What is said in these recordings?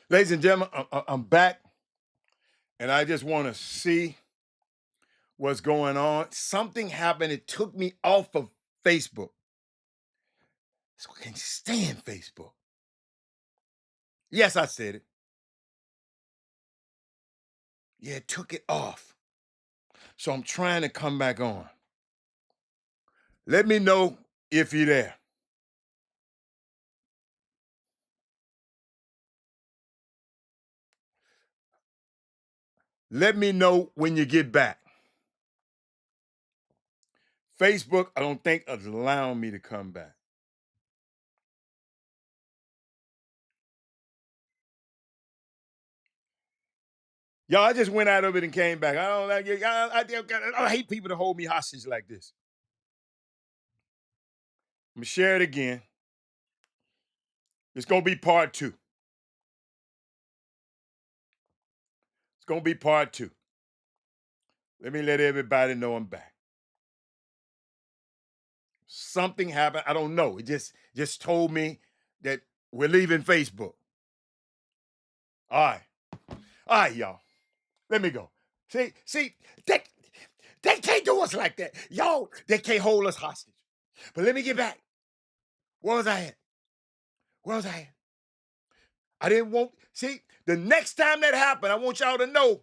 Ladies and gentlemen, I'm back, and I just want to see what's going on. Something happened. It took me off of Facebook. So I can't stand Facebook. Yes, I said it. Yeah, it took it off. So I'm trying to come back on. Let me know if you're there. Let me know when you get back. Facebook, I don't think is allowing me to come back. Y'all, I just went out of it and came back. I don't like it. I hate people to hold me hostage like this. I'm gonna share it again. It's gonna be part two. It's gonna be part two. Let me let everybody know I'm back. Something happened. I don't know. It just told me that we're leaving Facebook. All right. All right, y'all. Let me go. See, they, they can't do us like that. Y'all, they can't hold us hostage. But let me get back. Where was I at? Where was I at? I didn't want, see, the next time that happened, I want y'all to know,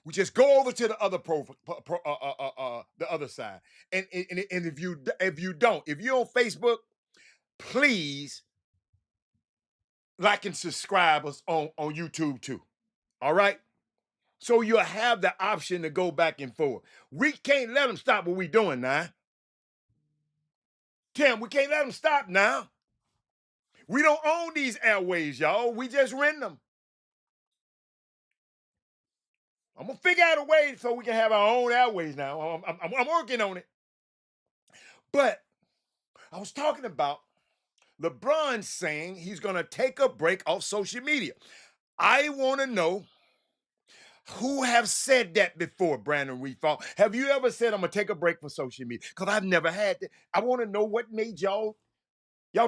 we just go over to the other the other side. And if you're on Facebook, please like and subscribe us on YouTube too. All right? So you'll have the option to go back and forth. We can't let them stop what we're doing now. Tim, we can't let them stop now. We don't own these airways, y'all. We just rent them. I'm gonna figure out a way so we can have our own airways now. I'm working on it. But I was talking about LeBron saying he's gonna take a break off social media. I want to know who have said that before, Brandon Refall. Have you ever said I'm gonna take a break from social media? Because I've never had that. I want to know what made y'all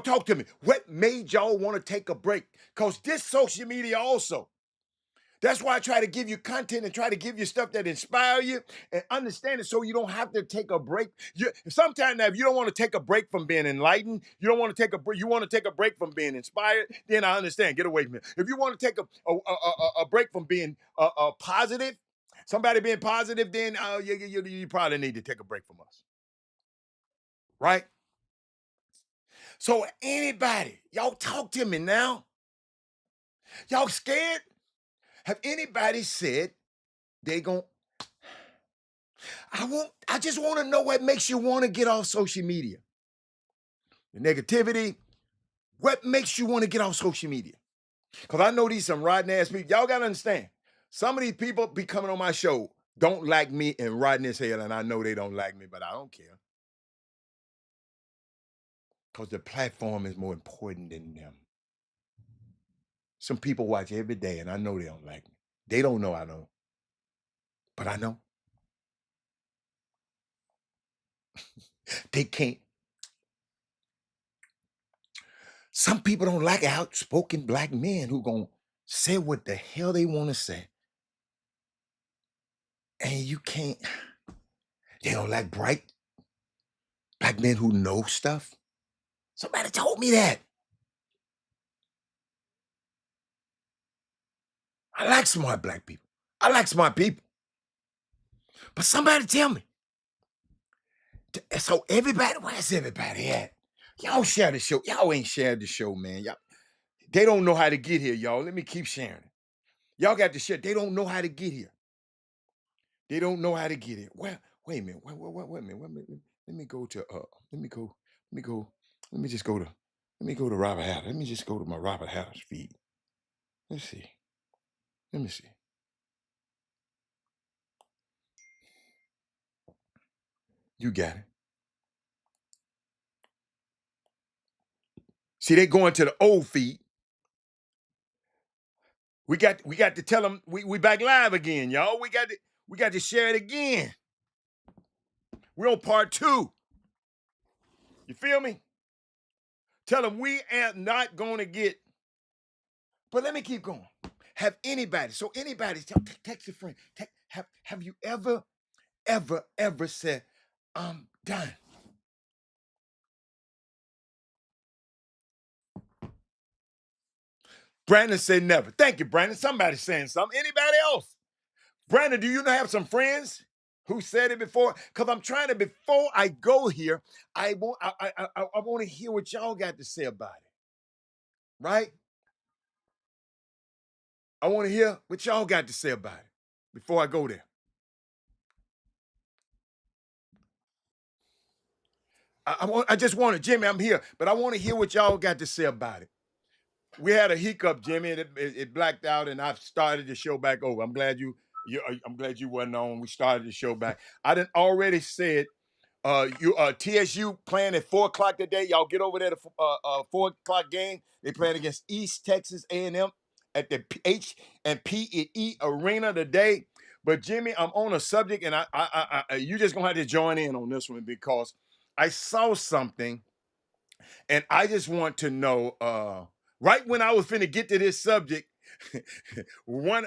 talk to me. What made y'all want to take a break? Because this social media also. That's why I try to give you content and try to give you stuff that inspire you and understand it so you don't have to take a break. Sometimes now, if you don't want to take a break from being enlightened, you don't want to take a break, you want to take a break from being inspired, then I understand. Get away from it. If you want to take a break from being positive, somebody being positive, then you probably need to take a break from us. Right? So anybody, y'all talk to me now. Y'all scared? Have anybody said they gon' I just want to know what makes you want to get off social media. The negativity, what makes you want to get off social media? Because I know these some rotten ass people. Y'all gotta understand. Some of these people be coming on my show, don't like me and rotten as hell, and I know they don't like me, but I don't care. Because the platform is more important than them. Some people watch every day, and I know they don't like me. They don't know I don't. But I know. They can't. Some people don't like outspoken black men who gonna say what the hell they want to say. And you can't, they don't like bright black men who know stuff. Somebody told me that. I like smart black people. I like smart people. But somebody tell me. So everybody, where's everybody at? Y'all share the show. Y'all ain't shared the show, man. Y'all, they don't know how to get here, y'all. Let me keep sharing it. Y'all got to share. They don't know how to get here. They don't know how to get here. Well, wait a minute. Wait a minute. Wait a minute. Let me go to let me go, let me go, let me just go to let me go to Robert Hatter. Let me just go to my Robert Hatter's feed. Let's see. Let me see. You got it. See, they going to the old feed. We got to tell them we back live again, y'all. We got to share it again. We're on part two. You feel me? Tell them we are not going to get. But let me keep going. Have anybody, so anybody, text your friend, have you ever said, I'm done? Brandon said never. Thank you, Brandon. Somebody's saying something. Anybody else? Brandon, do you have some friends who said it before? Because I'm trying to, before I go here, I want to hear what y'all got to say about it. Right? I want to hear what y'all got to say about it before I go there. I just want to, Jimmy, I'm here, but I want to hear what y'all got to say about it. We had a hiccup, Jimmy, and it blacked out, and I've started the show back over. I'm glad you wasn't on. We started the show back. I done already said you TSU playing at 4 o'clock today. Y'all get over there to 4 o'clock game. They playing against East Texas A&M at the H and P&E Arena today. But Jimmy, I'm on a subject, and you just gonna have to join in on this one because I saw something, and I just want to know. Right when I was finna get to this subject, one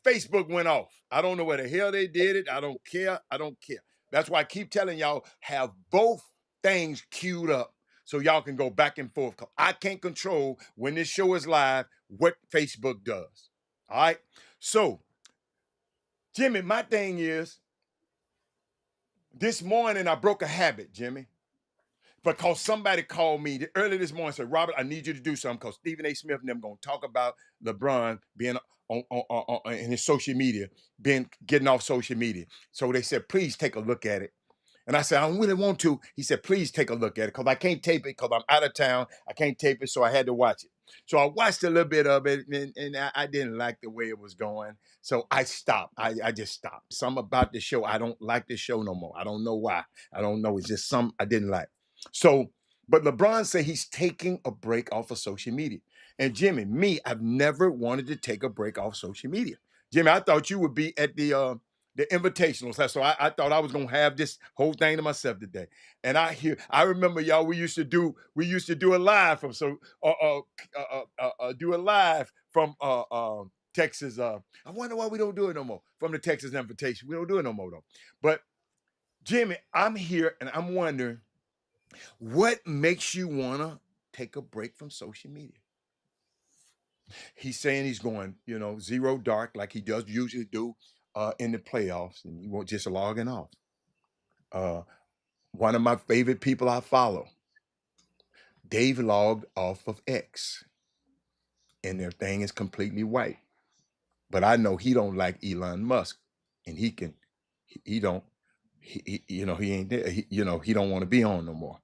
Facebook went off. I don't know where the hell they did it. I don't care. I don't care. That's why I keep telling y'all, have both things queued up so y'all can go back and forth. I can't control when this show is live what Facebook does. All right. So, Jimmy, my thing is, this morning I broke a habit, Jimmy, because somebody called me early this morning and said, Robert, I need you to do something because Stephen A. Smith and them going to talk about LeBron being in his social media, getting off social media. So they said, please take a look at it. And I said, I don't really want to. He said, please take a look at it because I can't tape it because I'm out of town. I can't tape it, so I had to watch it. So I watched a little bit of it, and I didn't like the way it was going. So I stopped. I just stopped. Something about the show, I don't like the show no more. I don't know why. I don't know. It's just something I didn't like. So, but LeBron said he's taking a break off of social media. And Jimmy, I've never wanted to take a break off social media. Jimmy, I thought you would be at the invitationals. So I thought I was gonna have this whole thing to myself today. And I remember y'all. We used to do a live from do a live from Texas. I wonder why we don't do it no more from the Texas invitation. We don't do it no more though. But Jimmy, I'm here and I'm wondering what makes you wanna take a break from social media. He's saying he's going, zero dark like he does usually do in the playoffs, and he won't just logging off. Uh, One of my favorite people I follow, Dave logged off of X, and their thing is completely white. But I know he don't like Elon Musk, and he don't, he ain't there. He don't want to be on no more.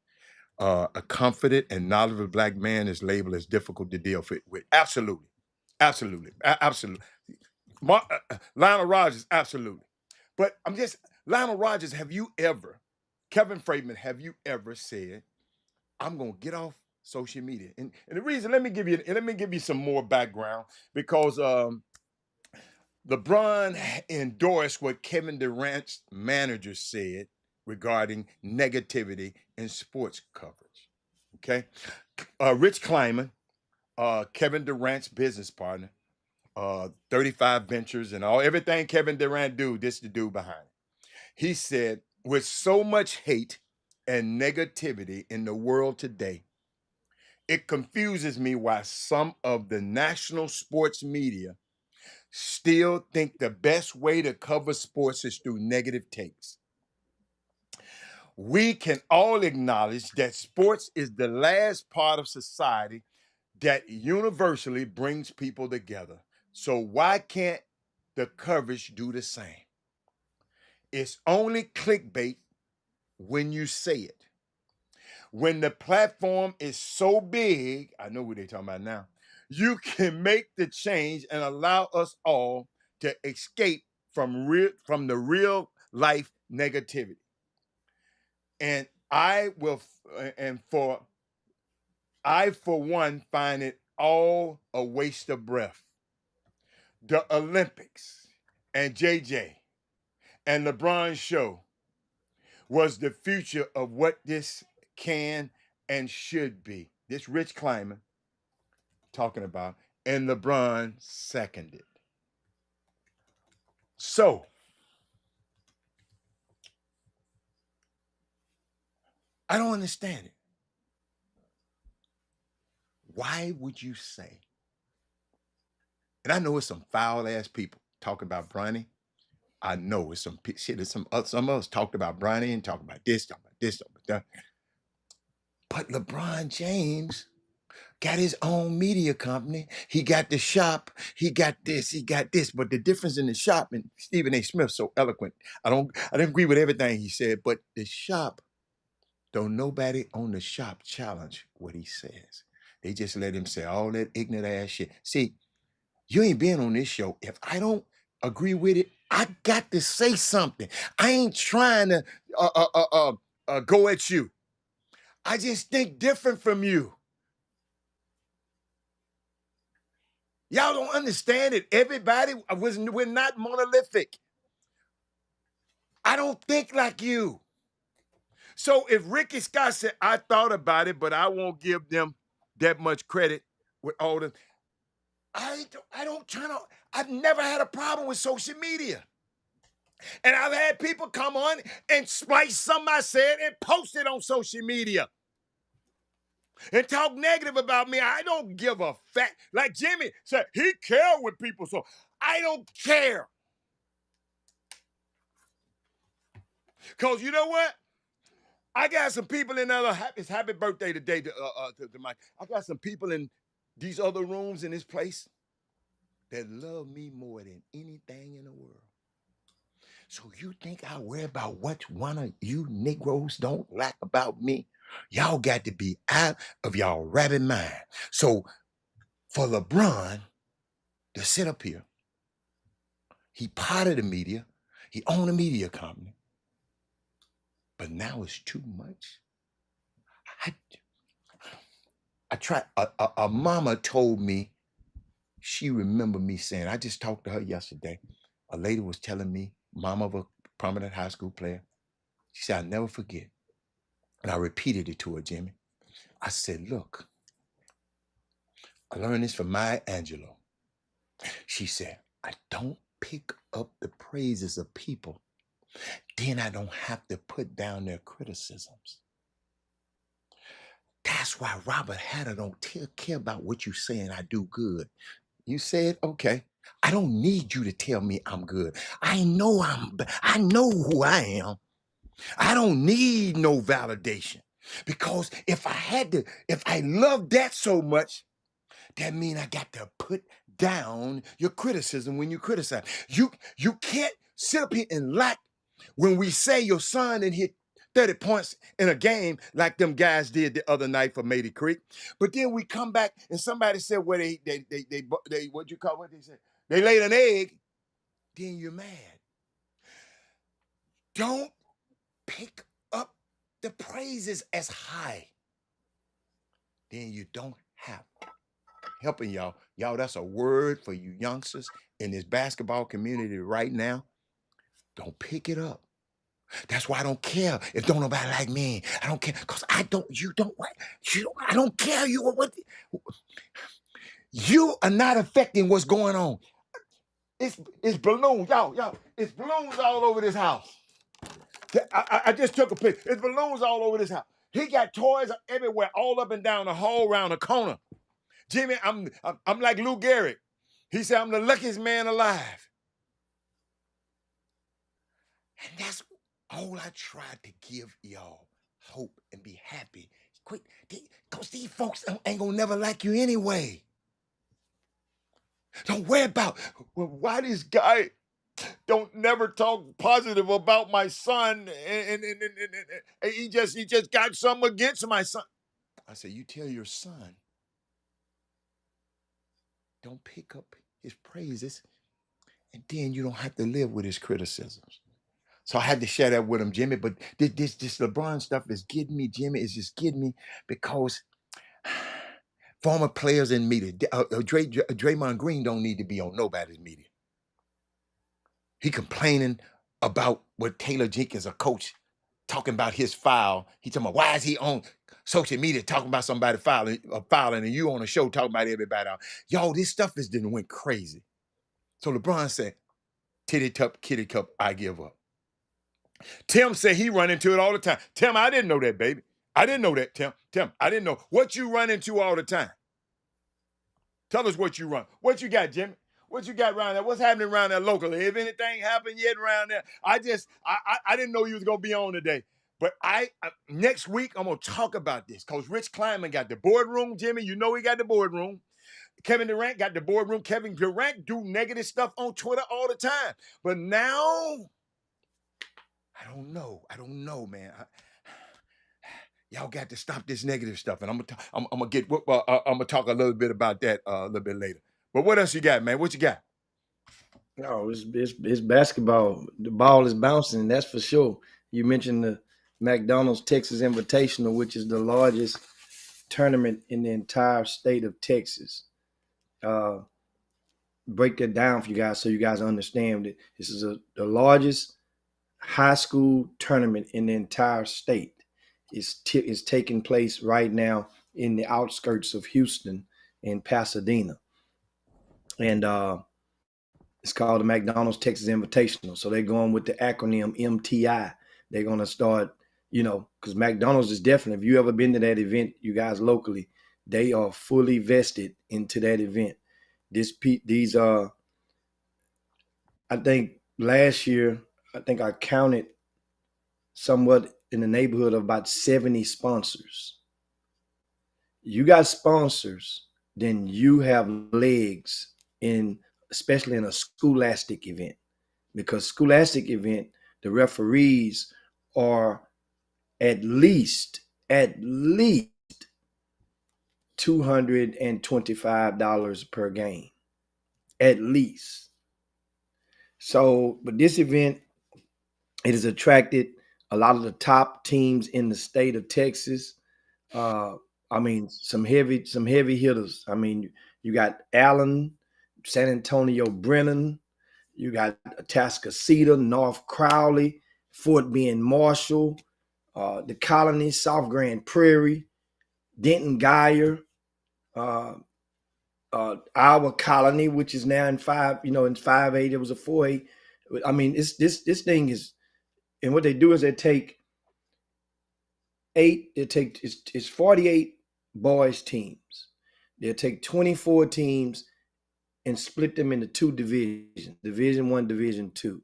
A confident and knowledgeable black man is labeled as difficult to deal with. Absolutely, absolutely, absolutely. Lionel Rogers, absolutely. But Lionel Rogers, Kevin Freeman, have you ever said, I'm gonna get off social media? And the reason, let me give you some more background because LeBron endorsed what Kevin Durant's manager said regarding negativity in sports coverage. Okay, Rich Kleiman, Kevin Durant's business partner, 35 Ventures and everything Kevin Durant do, this the dude behind it. He said, with so much hate and negativity in the world today, it confuses me why some of the national sports media still think the best way to cover sports is through negative takes. We can all acknowledge that sports is the last part of society that universally brings people together. So why can't the coverage do the same? It's only clickbait when you say it. When the platform is so big, I know what they're talking about now, you can make the change and allow us all to escape from the real life negativity. And I for one find it all a waste of breath. The Olympics and JJ and LeBron's show was the future of what this can and should be. This Rich Kleiman talking about, and LeBron seconded. So I don't understand it. Why would you say? And I know it's some foul ass people talking about Bronny. I know it's some shit. There's some of us talked about Bronny and talking about this, talking about this, talking about that. But LeBron James got his own media company. He got the shop. He got this. He got this. But the difference in the shop, and Stephen A. Smith so eloquent. I didn't agree with everything he said, but the shop, don't nobody on the shop challenge what he says. They just let him say all that ignorant ass shit. See, you ain't been on this show. If I don't agree with it, I got to say something. I ain't trying to go at you. I just think different from you. Y'all don't understand it. Everybody we're not monolithic. I don't think like you. So if Ricky Scott said, I thought about it, but I won't give them that much credit with all the I've never had a problem with social media. And I've had people come on and splice something I said and post it on social media and talk negative about me. I don't give a fact. Like Jimmy said, he cared with people, so I don't care. Because you know what? I got some people in other, it's happy birthday today to Mike. I got some people in these other rooms in this place that love me more than anything in the world. So you think I worry about what one of you Negroes don't like about me? Y'all got to be out of y'all rabbit mind. So for LeBron to sit up here, he part of the media, he owned a media company, but now it's too much. I tried. A mama told me she remembered me saying. I just talked to her yesterday. A lady was telling me, mom of a prominent high school player. She said, I'll never forget. And I repeated it to her, Jimmy. I said, look, I learned this from Maya Angelou. She said, I don't pick up the praises of people. Then I don't have to put down their criticisms. That's why Robert Hatter don't care about what you saying I do good. You said, okay, I don't need you to tell me I'm good. I know who I am. I don't need no validation. Because if I love that so much, that means I got to put down your criticism when you criticize. You can't sit up here and lack when we say your son didn't hit 30 points in a game like them guys did the other night for Matey Creek. But then we come back and somebody said, well, they what you call what they said? They laid an egg, then you're mad. Don't pick up the praises as high. Then you don't have helping y'all. Y'all, that's a word for you youngsters in this basketball community right now. Don't pick it up. That's why I don't care if don't nobody like me. I don't care because I don't care. You are not affecting what's going on. It's balloons, y'all. It's balloons all over this house. I just took a picture. It's balloons all over this house. He got toys everywhere, all up and down the hall, around the corner. Jimmy, I'm like Lou Gehrig. He said I'm the luckiest man alive. And that's all I tried to give y'all, hope and be happy. Quit, because these folks ain't gonna never like you anyway. Don't worry about, well, why this guy don't never talk positive about my son and he just got something against my son. I said, you tell your son, don't pick up his praises, and then you don't have to live with his criticisms. So I had to share that with him, Jimmy. But this LeBron stuff is getting me, Jimmy. It's just getting me because former players in media, Draymond Green don't need to be on nobody's media. He complaining about what Taylor Jenkins, a coach, talking about his foul. He talking about, why is he on? social media talking about somebody filing, and you on a show talking about everybody else. Yo, this stuff is didn't went crazy. So LeBron said, titty cup, kitty cup, I give up. Tim said he run into it all the time. Tim, I didn't know that, baby. I didn't know that, Tim. Tim, I didn't know. What you run into all the time? Tell us what you run. What you got, Jimmy? What you got around there? What's happening around there locally? If anything happened yet around there, I didn't know you was gonna be on today. But next week I'm gonna talk about this because Rich Kleiman got the boardroom, Jimmy. You know he got the boardroom. Kevin Durant got the boardroom. Kevin Durant do negative stuff on Twitter all the time. But now, I don't know, man. Y'all got to stop this negative stuff, and I'm gonna talk a little bit about that a little bit later. But what else you got, man? What you got? No, it's basketball. The ball is bouncing, that's for sure. You mentioned the McDonald's Texas Invitational, which is the largest tournament in the entire state of Texas. Break that down for you guys so you guys understand it. This is the largest high school tournament in the entire state. It's taking place right now in the outskirts of Houston in Pasadena. And it's called the McDonald's Texas Invitational. So they're going with the acronym MTI. They're going to start, because McDonald's is definitely, if you ever been to that event, you guys locally, they are fully vested into that event. I think last year, I counted somewhat in the neighborhood of about 70 sponsors. You got sponsors, then you have legs especially in a scholastic event, because scholastic event, the referees are at least $225 per game, at least. So, but this event, it has attracted a lot of the top teams in the state of Texas. Some heavy hitters. You got Allen, San Antonio Brennan, you got Atascocita, North Crowley, Fort Bend Marshall, the Colony, South Grand Prairie, Denton Geyer, our Colony, which is now in 5A. There was a 4A. This thing is, and what they do is they take it's 48 boys teams. They'll take 24 teams and split them into two divisions, Division 1, Division 2.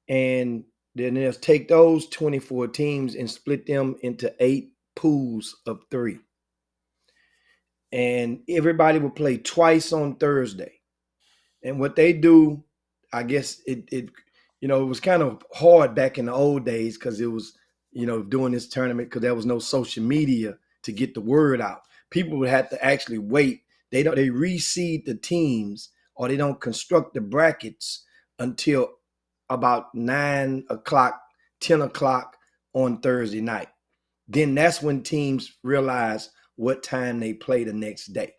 And then they'll take those 24 teams and split them into 8 pools of 3. And everybody will play twice on Thursday. And what they do, I guess it was kind of hard back in the old days because it was, doing this tournament because there was no social media to get the word out. People would have to actually wait. They reseed the teams, or they don't construct the brackets until about 9 o'clock, 10 o'clock on Thursday night. Then that's when teams realize what time they play the next day.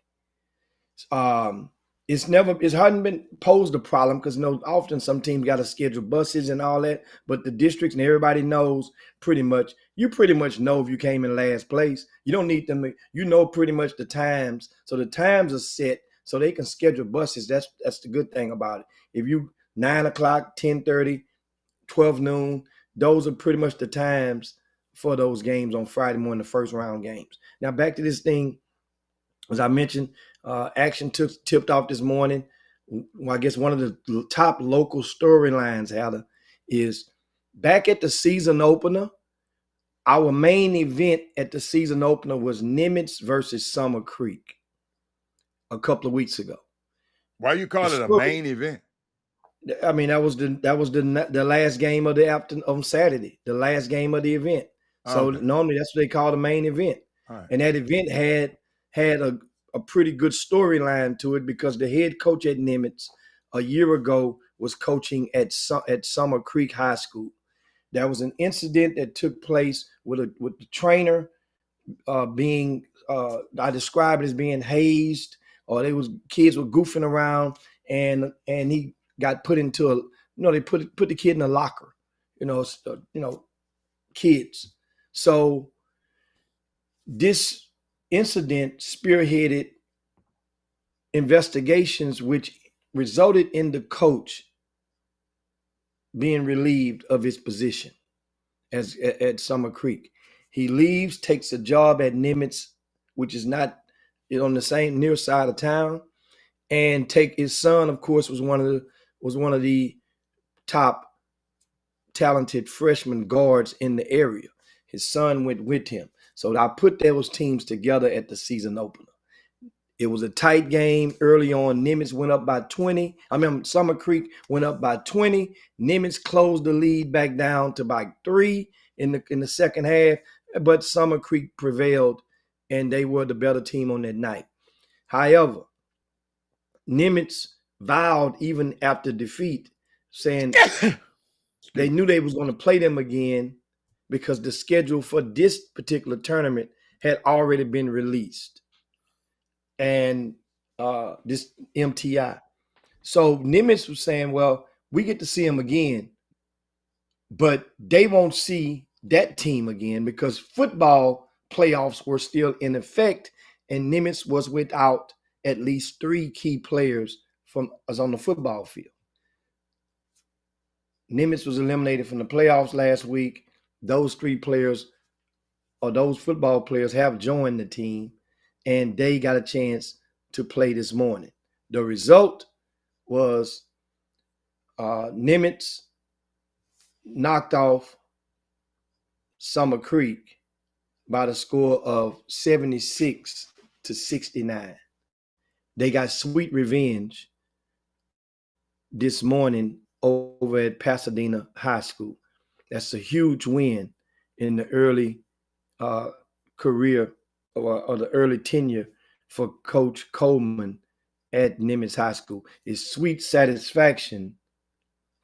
It hadn't been posed a problem because often some teams got to schedule buses and all that, but the districts and everybody knows you pretty much know if you came in last place. You don't need them. Pretty much the times. So the times are set so they can schedule buses. That's the good thing about it. If you 9 o'clock, 10:30, 12 noon, those are pretty much the times for those games on Friday morning, the first round games. Now back to this thing, as I mentioned, action tipped off this morning. Well, I guess one of the top local storylines, Heather, is back at the season opener. Our main event at the season opener was Nimitz versus Summer Creek a couple of weeks ago. Why you call it a main event? That was the last game of the afternoon on Saturday, the last game of the event. So normally that's what they call the main event. Right. And that event had a pretty good storyline to it because the head coach at Nimitz a year ago was coaching at Summer Creek High School. There was an incident that took place with the trainer being I describe it as being hazed, or kids were goofing around, and he got put into they put the kid in a locker, kids. So This incident spearheaded investigations which resulted in the coach being relieved of his position at Summer Creek. He leaves, takes a job at Nimitz, which is not on the same near side of town, and take his son. Of course, was one of the top talented freshman guards in the area. His son went with him, so I put those teams together at the season opener. It was a tight game early on. Nimitz went up by 20. Summer Creek went up by 20. Nimitz closed the lead back down to by 3 in the second half, but Summer Creek prevailed, and they were the better team on that night. However, Nimitz vowed even after defeat, saying they knew they was going to play them again because the schedule for this particular tournament had already been released. And this MTI. So Nimitz was saying, well, we get to see them again, but they won't see that team again because football playoffs were still in effect, and Nimitz was without at least 3 key players from us on the football field. Nimitz was eliminated from the playoffs last week. Those 3 players, or those football players, have joined the team, and they got a chance to play this morning. The result was Nimitz knocked off Summer Creek by the score of 76-69. They got sweet revenge this morning over at Pasadena High School. That's a huge win in the early career or the early tenure for Coach Coleman at Nimitz High School. It's sweet satisfaction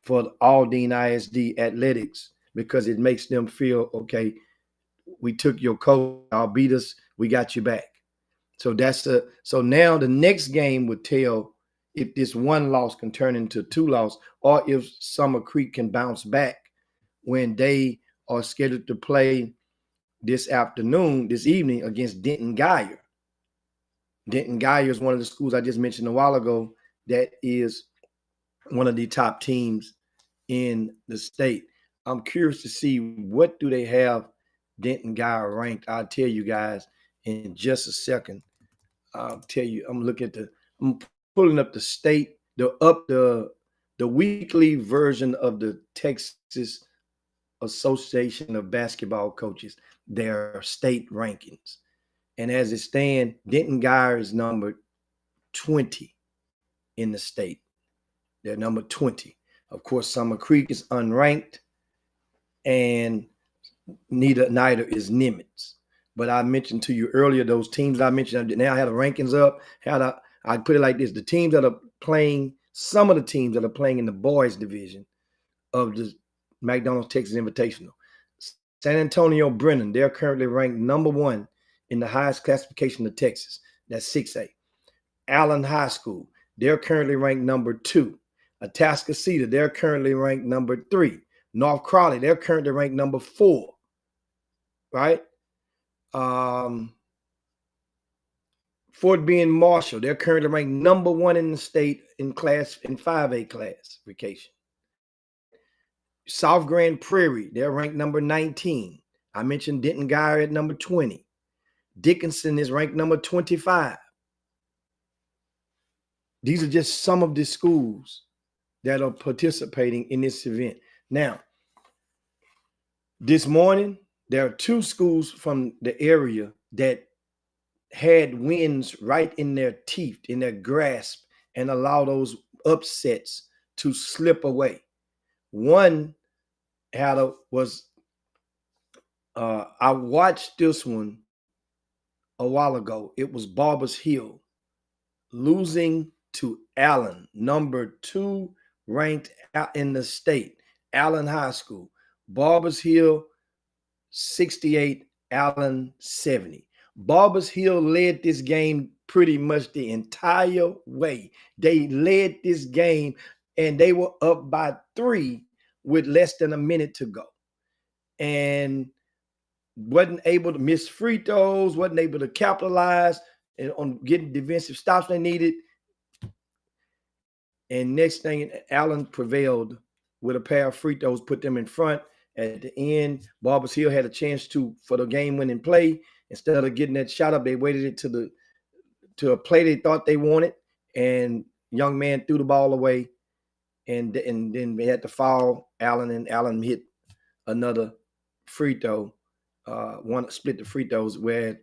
for the Aldine ISD athletics because it makes them feel, okay, we took your coach, y'all beat us, we got you back. So so now the next game would tell if this 1 loss can turn into 2 losses, or if Summer Creek can bounce back when they are scheduled to play this evening against Denton Guyer. Denton Guyer is one of the schools I just mentioned a while ago that is one of the top teams in the state. I'm curious to see what do they have Denton Guyer ranked. I'll tell you guys in just a second. I'll tell you, I'm pulling up the state, the weekly version of the Texas Association of Basketball Coaches, their state rankings. And as it stands, Denton Guyer is number 20 in the state. They're number 20. Of course, Summer Creek is unranked, and neither is Nimitz. But I mentioned to you earlier those teams I mentioned. Now I have the rankings up. I put it like this: the teams that are playing, some of the teams that are playing in the boys division of the McDonald's Texas Invitational. San Antonio Brennan, they're currently ranked number 1 in the highest classification of Texas. That's 6A. Allen High School, they're currently ranked number 2. Atascocita, they're currently ranked number 3. North Crawley, they're currently ranked number 4. Right? Fort Bend Marshall, they're currently ranked number 1 in the state in 5A classification. South Grand Prairie, they're ranked number 19. I mentioned Denton Guyer at number 20. Dickinson is ranked number 25. These are just some of the schools that are participating in this event. Now, this morning, there are 2 schools from the area that had wins right in their teeth, in their grasp, and allow those upsets to slip away. One I watched this one a while ago. It was Barbers Hill losing to Allen, number 2 ranked in the state, Allen High School. Barbers Hill 68, Allen 70. Barbers Hill led this game pretty much the entire way. They led this game, and they were up by 3 with less than a minute to go. And wasn't able to miss free throws, wasn't able to capitalize on getting defensive stops they needed. And next thing, Allen prevailed with a pair of free throws, put them in front. At the end, Barbers Hill had a chance for the game-winning play. Instead of getting that shot up, they waited it to a play they thought they wanted, and young man threw the ball away, and then they had to foul Allen, and Allen hit another free throw. One split the free throws which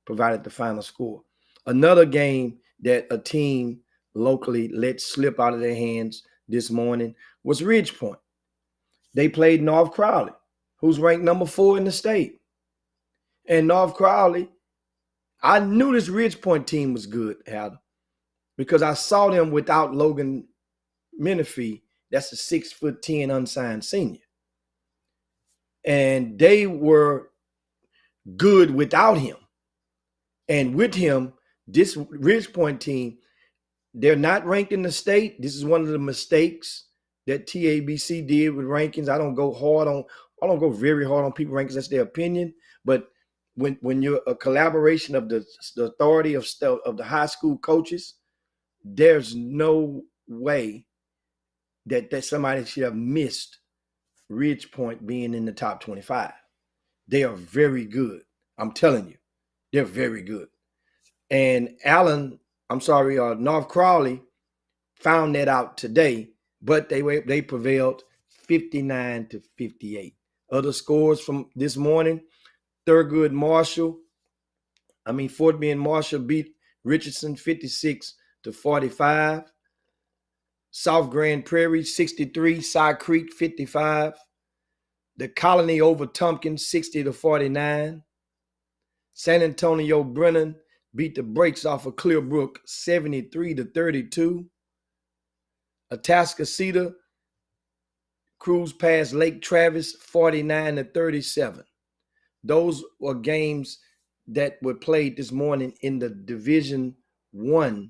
provided the final score. Another game that a team locally let slip out of their hands this morning was Ridge Point. They played North Crowley, who's ranked number 4 in the state. And North Crowley, I knew this Ridge Point team was good, Heather, because I saw them without Logan Menifee. That's a 6'10" unsigned senior. And they were good without him. And with him, this Ridge Point team, they're not ranked in the state. This is one of the mistakes that TABC did with rankings. I don't go very hard on people rankings. That's their opinion. But when you're a collaboration of the authority of the high school coaches, there's no way that somebody should have missed Ridge Point being in the top 25. They are very good. I'm telling you, they're very good. And North Crowley found that out today, but they prevailed 59-58. Other scores from this morning: Fort Bend Marshall beat Richardson 56-45. South Grand Prairie 63, Cy Creek 55. The Colony over Tompkins 60-49. San Antonio Brennan beat the brakes off of Clearbrook 73-32. Atascocita cruised past Lake Travis 49-37. Those were games that were played this morning in the Division I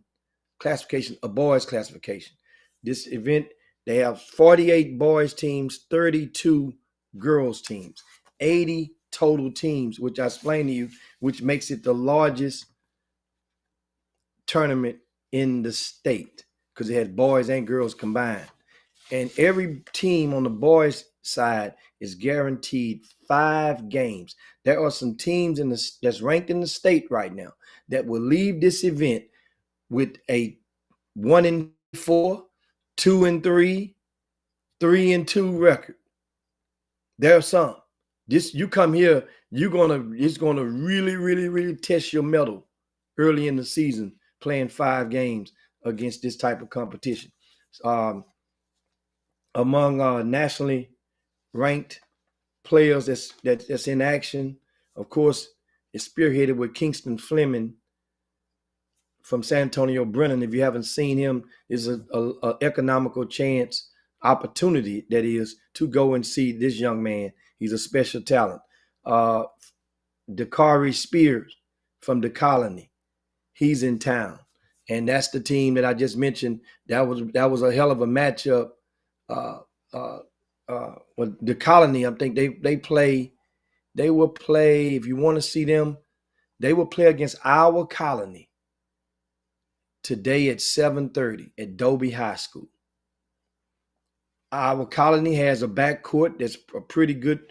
classification, a boys classification. This event, they have 48 boys teams, 32 girls teams, 80 total teams, which I explained to you, which makes it the largest tournament in the state because it had boys and girls combined. And every team on the boys side is guaranteed 5 games. There are some teams that's ranked in the state right now that will leave this event with a 1-4, 2-3, 3-2 record. There are some. You come here, it's gonna really, really, really test your mettle early in the season, playing 5 games against this type of competition. Among nationally ranked players that's in action, of course, it's spearheaded with Kingston Fleming from San Antonio Brennan. If you haven't seen him, is a economical chance opportunity that is to go and see this young man. He's a special talent. Dakari Spears from the Colony, he's in town, and that's the team that I just mentioned. That was a hell of a matchup. The Colony, I think they will play. If you want to see them, they will play against our Colony today at 7:30 at Dobie High School. Our Colony has a backcourt that's a pretty good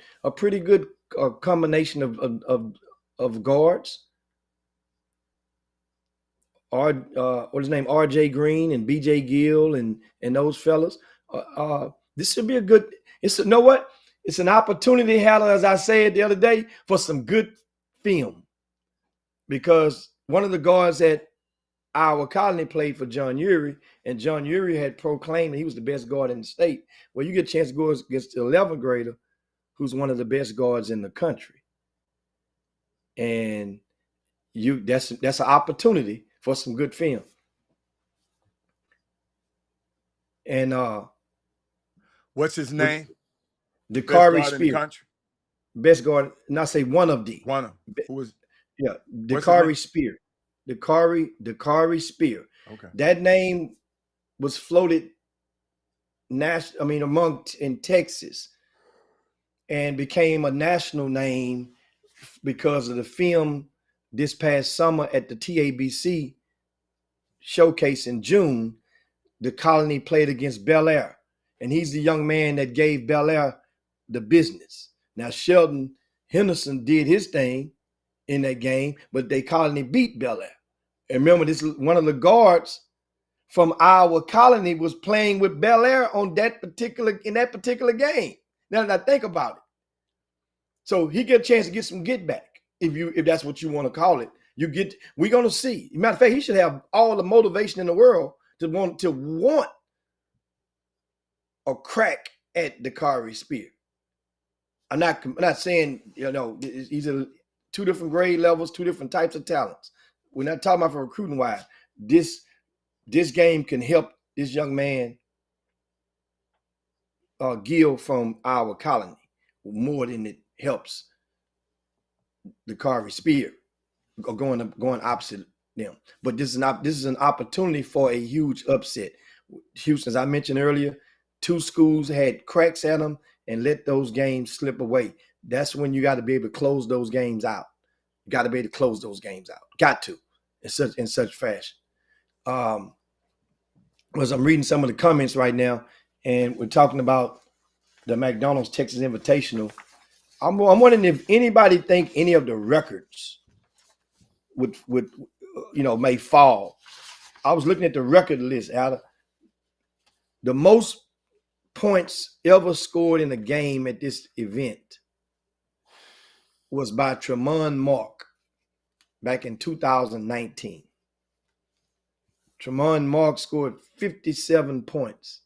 combination of guards. What's his name? R.J. Green and B.J. Gill and those fellas. This should be a good. You know what? It's an opportunity, Hannah, as I said the other day, for some good film, because one of the guards at our Colony played for John Urie, and John Urie had proclaimed that he was the best guard in the state. Well, you get a chance to go against the 11th grader, who's one of the best guards in the country, and that's an opportunity for some good film. And what's his name? Dakari Spears. Best guard, and I say one of the. One of who was? Yeah, Dakari Spears. Dakari Spear. Okay. That name was floated in Texas. and became a national name because of the film this past summer at the TABC showcase in June. The Colony played against Bel Air, and he's the young man that gave Bel Air the business. Now, Sheldon Henderson did his thing in that game, but they Colony beat Bel Air. And remember, this one of the guards from our Colony was playing with Bel Air in that particular game. Now that I think about it, so he get a chance to get some get back, if that's what you want to call it. We're gonna see. Matter of fact, he should have all the motivation in the world to want a crack at Dakari Spear. I'm not saying, these are two different grade levels, two different types of talents. We're not talking about for recruiting wise. This game can help this young man, Gil from our Colony, more than it helps Dakari Spear going opposite them. But this is an opportunity for a huge upset. Houston, as I mentioned earlier, two schools had cracks at them and let those games slip away. That's when you got to be able to close those games out. You got to be able to close those games out. Got to, in such fashion. As I'm reading some of the comments right now, and we're talking about the McDonald's Texas Invitational, I'm wondering if anybody think any of the records would may fall. I was looking at the record list, Adam. The most points ever scored in a game at this event was by Tremont Mark back in 2019. Tremont Mark scored 57 points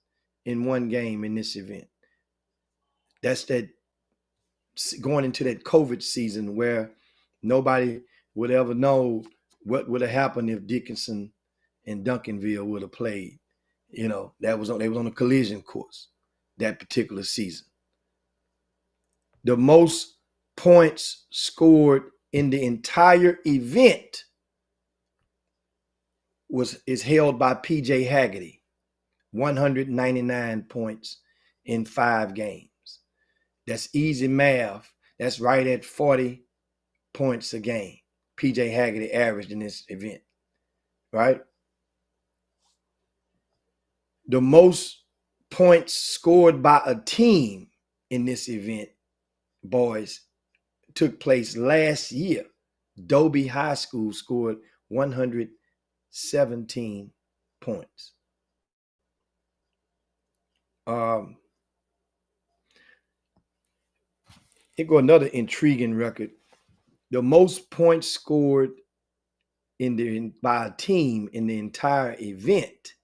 in one game in this event. That's that going into that COVID season where nobody would ever know what would have happened if Dickinson and Duncanville would have played. They was on a collision course that particular season. The most points scored in the entire event is held by PJ Haggerty, 199 points in 5 games. That's easy math. That's right at 40 points a game. PJ Haggerty averaged in this event, right? The most points scored by a team in this event, boys, took place last year. Dobie High School scored 117 points. Here go another intriguing record. The most points scored by a team in the entire event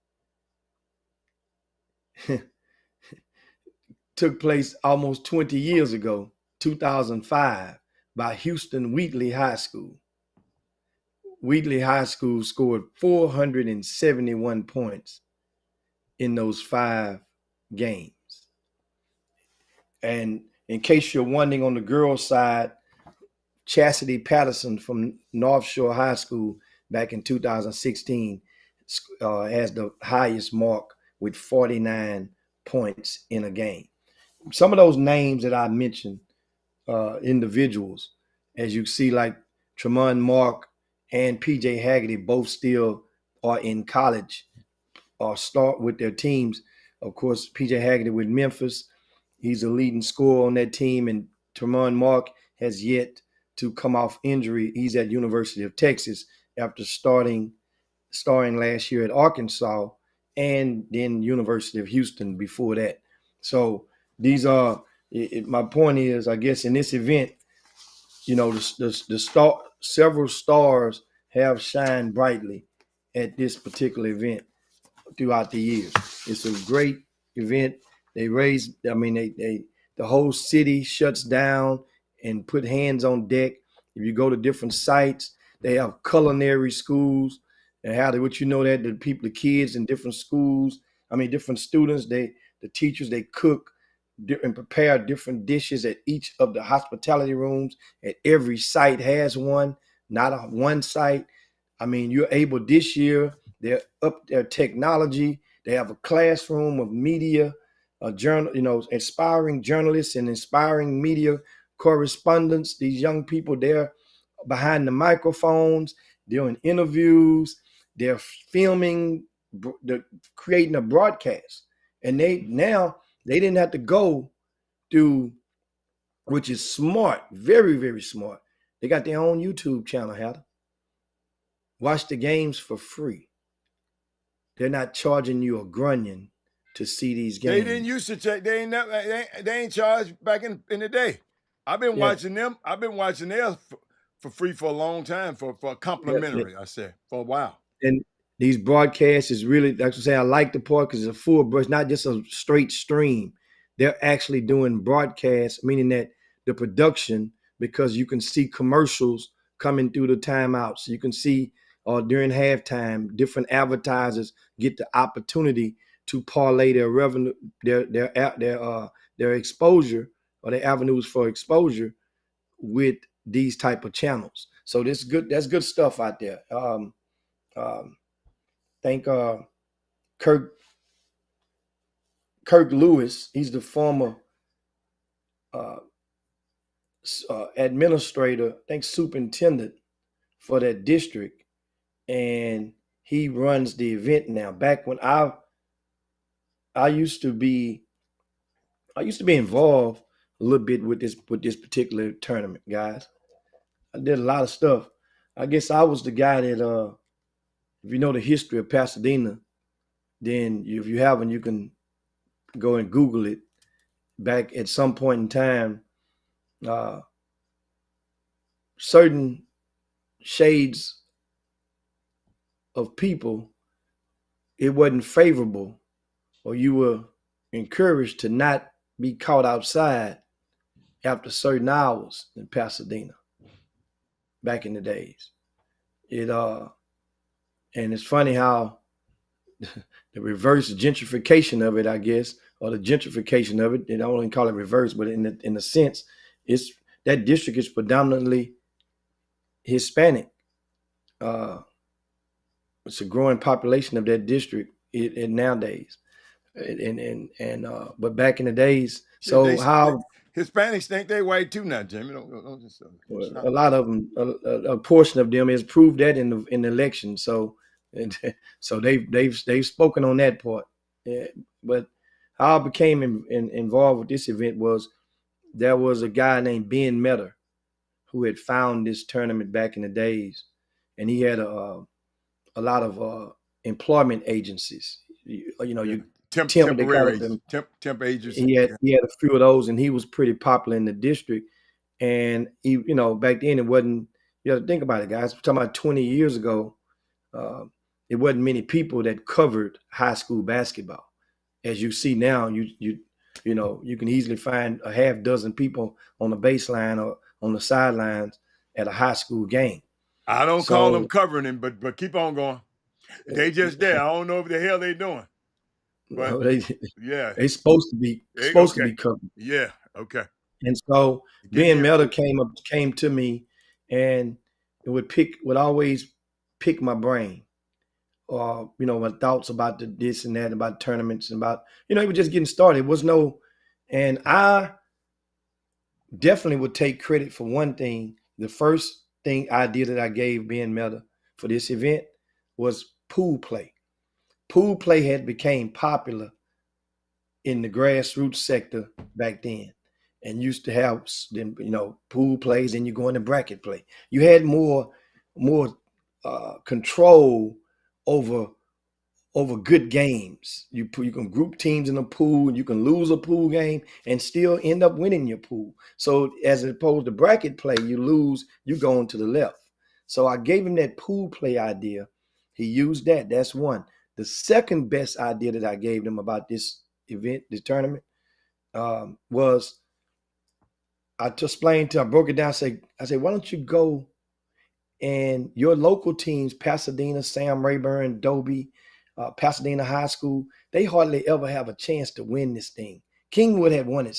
took place almost 20 years ago, 2005, by Houston Wheatley High School. Wheatley High School scored 471 points in those 5 games. And in case you're wondering, on the girls' side, Chastity Patterson from North Shore High School back in 2016 has the highest mark with 49 points in a game. Some of those names that I mentioned, individuals, as you see, like Tremont Mark and PJ Haggerty, both still are in college or start with their teams. Of course, PJ Haggerty with Memphis, he's a leading scorer on that team, and Tremont Mark has yet to come off injury. He's at University of Texas after starring last year at Arkansas and then University of Houston before that. So these are, my point is, I guess in this event, several stars have shined brightly at this particular event throughout the years. It's a great event. The whole city shuts down and put hands on deck. If you go to different sites, they have culinary schools. And the kids in different schools, different students, the teachers, they cook and prepare different dishes at each of the hospitality rooms. At every site has one, not one site. You're able this year, they're up their technology. They have a classroom of media journal, inspiring journalists and inspiring media correspondents. These young people, they're behind the microphones, doing interviews, they're filming, creating a broadcast, and they didn't have to go through, which is smart, very very smart. They got their own YouTube channel. Heather, watch the games for free. They're not charging you a grunion to see these games. They didn't used to check. They ain't charged back in the day. I've been watching them. I've been watching theirs for free for a long time, for complimentary. I said for a while. And these broadcasts is really, like I say, I like the part because it's a full brush, not just a straight stream. They're actually doing broadcasts, meaning that the production, because you can see commercials coming through the timeouts. You can see during halftime, different advertisers get the opportunity to parlay their revenue, their exposure, or their avenues for exposure with these type of channels. So this good. That's good stuff out there. Think Kirk Lewis. He's the former administrator, I think superintendent for that district, and he runs the event now. Back when I used to be involved a little bit with this particular tournament, guys. I did a lot of stuff. I guess I was the guy that if you know the history of Pasadena, then if you haven't, you can go and Google it. Back at some point in time, certain shades of people, it wasn't favorable, or you were encouraged to not be caught outside after certain hours in Pasadena back in the days. And it's funny how the reverse gentrification of it, I guess, or the gentrification of it, I don't even call it reverse, but in the sense, it's that district is predominantly Hispanic. It's a growing population of that district nowadays, but back in the days, so how Hispanics think they white too now, Jimmy. Don't just, a lot of them, a portion of them has proved that in the election. So they've spoken on that part. Yeah, but how I became involved with this event was there was a guy named Ben Metter who had found this tournament back in the days, and he had a lot of employment agencies. Temporary temp agencies. He had a few of those, and he was pretty popular in the district. And he, back then it wasn't. You have to think about it, guys. We're talking about 20 years ago. It wasn't many people that covered high school basketball. As you see now, you can easily find a half dozen people on the baseline or on the sidelines at a high school game. I don't call them covering him, but keep on going. They just there. I don't know what the hell they doing. But they're supposed to be covered. Yeah, okay. And so Ben Metter came to me, and it would always pick my brain. My thoughts about this and that, about tournaments, and about, it was just getting started. It was and I definitely would take credit for one thing. The first idea that I gave Ben Metter for this event was pool play. Pool play had became popular in the grassroots sector back then, and used to have pool plays, and you go into bracket play. You had more control over good games. You can group teams in a pool, and you can lose a pool game and still end up winning your pool. So as opposed to bracket play, you lose, you go into the left. So I gave him that pool play idea. He used that. That's one. The second best idea that I gave them about this event, this tournament, was I broke it down. I said, why don't you go and your local teams, Pasadena, Sam Rayburn, Dobie, Pasadena High School, they hardly ever have a chance to win this thing. Kingwood had won it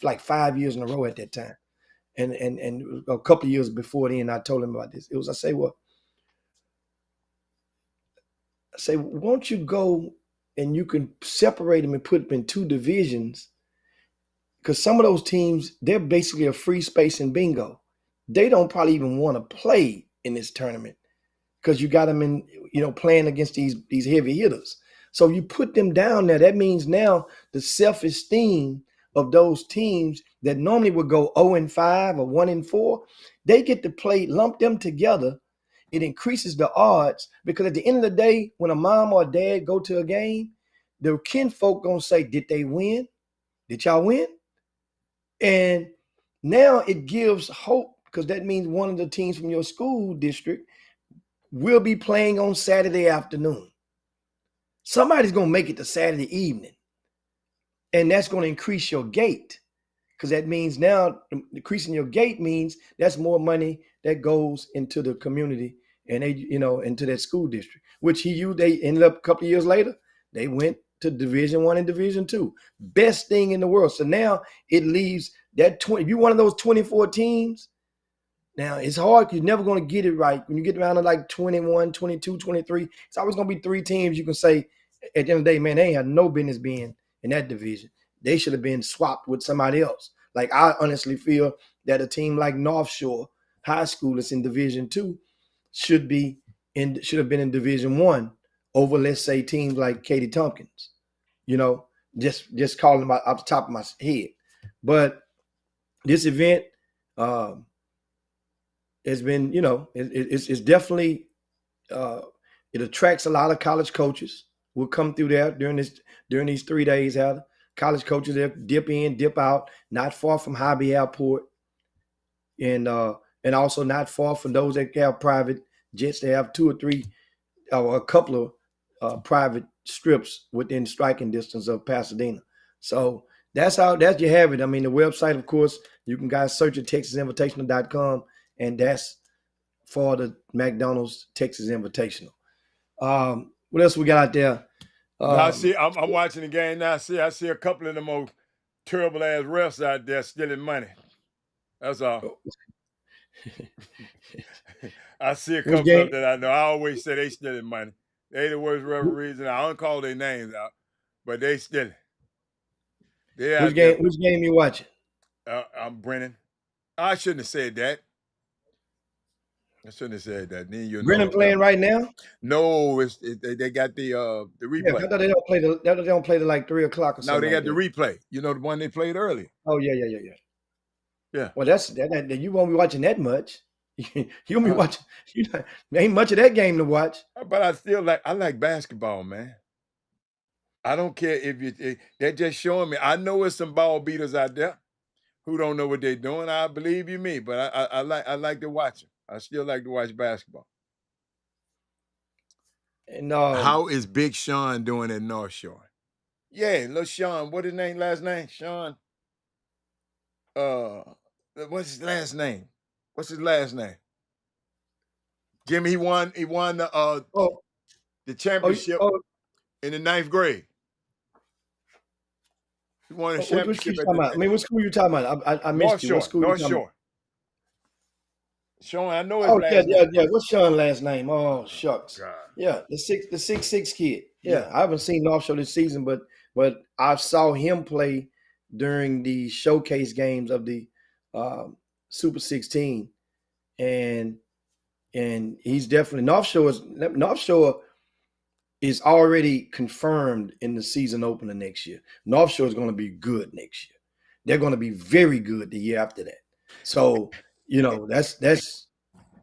5 years in a row at that time. And a couple of years before then, I told him about this. I say, won't you go and you can separate them and put them in two divisions, because some of those teams, they're basically a free space in bingo. They don't probably even want to play in this tournament because you got them in, playing against these heavy hitters. So you put them down there. That means now the self-esteem of those teams that normally would go 0-5 or 1-4, they get to play, lump them together. It increases the odds because at the end of the day, when a mom or a dad go to a game, the kinfolk gonna say, "Did they win? Did y'all win?" And now it gives hope because that means one of the teams from your school district will be playing on Saturday afternoon. Somebody's going to make it to Saturday evening. And that's going to increase your gate, because that means now increasing your gate means that's more money that goes into the community and into that school district, which they ended up a couple of years later, they went to Division I and Division II. Best thing in the world. So now it leaves that 20. If you're one of those 24 teams, now it's hard. You're never going to get it right. When you get around to like 21, 22, 23, it's always going to be 3 teams you can say at the end of the day, man, they ain't had no business being in that division. They should have been swapped with somebody else. Like, I honestly feel that a team like North Shore High School that's in Division II should have been in Division I over, let's say, teams like Katy Tompkins. Just calling them off the top of my head. But this event has been, it's definitely it attracts a lot of college coaches. Will come through there during these 3 days. College coaches there dip in, dip out, not far from Hobby Airport, and also not far from those that have private jets. They have 2 or 3 or a couple of private strips within striking distance of Pasadena. So that's you have it. I mean, the website, of course, you can guys search at TexasInvitational.com, and that's for the McDonald's Texas Invitational. What else we got out there? I see. I'm watching the game now. I see a couple of them old terrible ass refs out there stealing money. That's all. I see a couple of them that I know. I always say they stealing money. They the worst referees, and I don't call their names out, but they stealing. Which game you watching? I'm Brennan. I shouldn't have said that. I shouldn't have said that. Then Brennan playing right now? No, they got the replay. Yeah, I thought they don't play till like 3 o'clock or something. No, they got the replay. You know, the one they played earlier. Oh yeah. Yeah. Well, that you won't be watching that much. You'll be watching. There ain't much of that game to watch. But I like basketball, man. I don't care if they're just showing me. I know there's some ball beaters out there who don't know what they're doing. I believe you me, but I like to watch them. I still like to watch basketball. And how is Big Sean doing at North Shore? Yeah, little Sean. What his last name? Sean. What's his last name? Jimmy, he won the championship in the 9th grade. He won a championship. What school you talking about? I missed you. What school North Shore. Sean, I know his last name. Yeah. What's Sean's last name? Oh, shucks. God. Yeah, the 6'6" kid. Yeah, I haven't seen North Shore this season, but I saw him play during the showcase games of the Super 16, and he's definitely North Shore is already confirmed in the season opener next year. North Shore is going to be good next year. They're going to be very good the year after that. So that's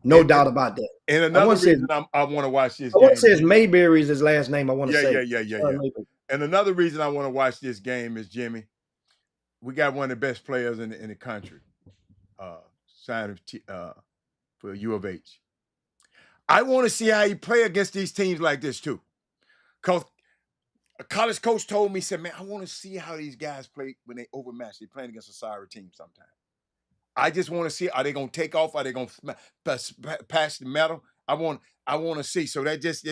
no doubt about that. And another reason I want to watch this game. I want to say Mayberry is his last name. I want to say. Yeah. And another reason I want to watch this game is, Jimmy, we got one of the best players in the country signed for U of H. I want to see how he play against these teams like this too. Because a college coach told me, said, man, I want to see how these guys play when they overmatch. They're playing against a sorry team sometimes. I just want to see, are they going to take off? Are they going to pass the medal? I want to see. So that's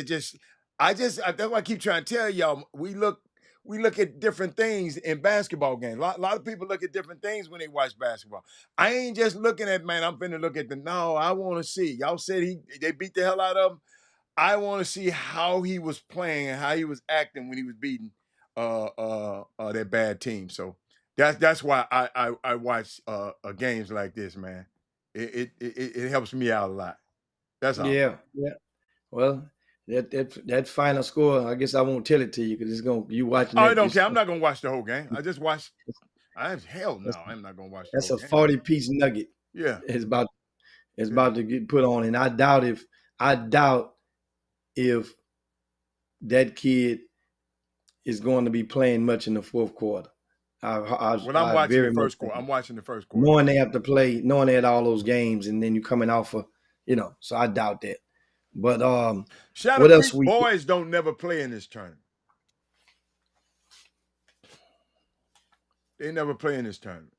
what I keep trying to tell y'all. We look at different things in basketball games. A lot of people look at different things when they watch basketball. I ain't just looking at, man, I'm finna look at no, I want to see. Y'all said they beat the hell out of him. I want to see how he was playing and how he was acting when he was beating that bad team. So that's why I watch games like this, man. It helps me out a lot. That's all. Yeah, yeah. Well, that final score, I guess I won't tell it to you because it's gonna you watching I that. don't care. I'm not gonna watch the whole game. I just watch. Hell That's, no, I'm not gonna watch the that's whole a game. 40-piece nugget. Yeah, It's about yeah. to get put on, and I doubt if that kid is going to be playing much in the fourth quarter. Well, I'm I watching the very much first think quarter. I'm it. watching the first quarter. Knowing they have to play, knowing they had all those games, and then you coming off of, so I doubt that. But Shadow what else Creek we? boys don't never play in this tournament. They never play in this tournament.